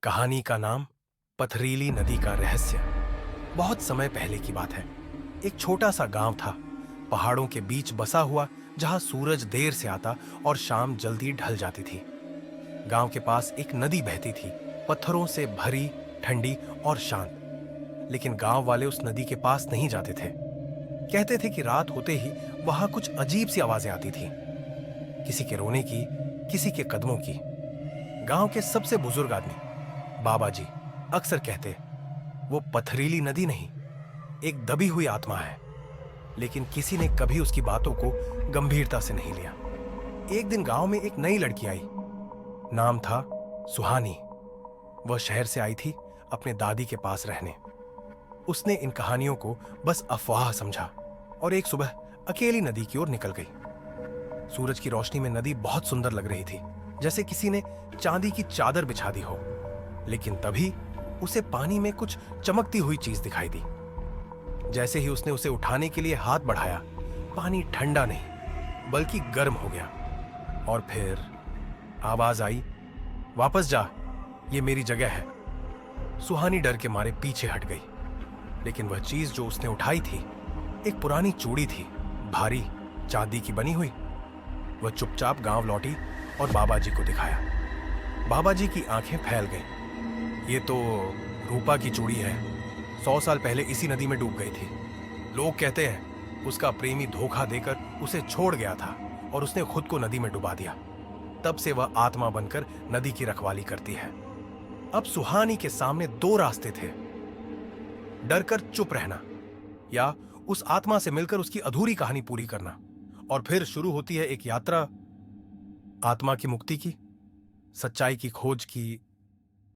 कहानी का नाम पथरीली नदी का रहस्य। बहुत समय पहले की बात है। एक छोटा सा गांव था, पहाड़ों के बीच बसा हुआ, जहां सूरज देर से आता और शाम जल्दी ढल जाती थी। गांव के पास एक नदी बहती थी, पत्थरों से भरी, ठंडी और शांत। लेकिन गांव वाले उस नदी के पास नहीं जाते थे। कहते थे कि रात होते ही वहां कुछ अजीब सी आवाजें आती थी, किसी के रोने की, किसी के कदमों की। गांव के सबसे बुजुर्ग आदमी बाबा जी अक्सर कहते, वो पथरीली नदी नहीं, एक दबी हुई आत्मा है। लेकिन किसी ने कभी उसकी बातों को गंभीरता से नहीं लिया। एक दिन गांव में एक नई लड़की आई। नाम था सुहानी। वह शहर से आई थी अपने दादी के पास रहने। उसने इन कहानियों को बस अफवाह समझा और एक सुबह अकेली नदी की ओर निकल गई। सूरज की रोशनी में नदी बहुत सुंदर लग रही थी, जैसे किसी ने चांदी की चादर बिछा दी हो। लेकिन तभी उसे पानी में कुछ चमकती हुई चीज दिखाई दी। जैसे ही उसने उसे उठाने के लिए हाथ बढ़ाया, पानी ठंडा नहीं बल्कि गर्म हो गया। और फिर आवाज आई, वापस जा, ये मेरी जगह है। सुहानी डर के मारे पीछे हट गई। लेकिन वह चीज जो उसने उठाई थी एक पुरानी चूड़ी थी, भारी, चांदी की बनी हुई। वह चुपचाप गांव लौटी और बाबा जी को दिखाया। बाबा जी की आंखें फैल गईं। ये तो रूपा की चूड़ी है, 100 साल पहले इसी नदी में डूब गई थी। लोग कहते हैं उसका प्रेमी धोखा देकर उसे छोड़ गया था और उसने खुद को नदी में डुबा दिया। तब से वह आत्मा बनकर नदी की रखवाली करती है। अब सुहानी के सामने दो रास्ते थे, डरकर चुप रहना या उस आत्मा से मिलकर उसकी अधूरी कहानी पूरी करना। और फिर शुरू होती है एक यात्रा, आत्मा की मुक्ति की, सच्चाई की खोज की,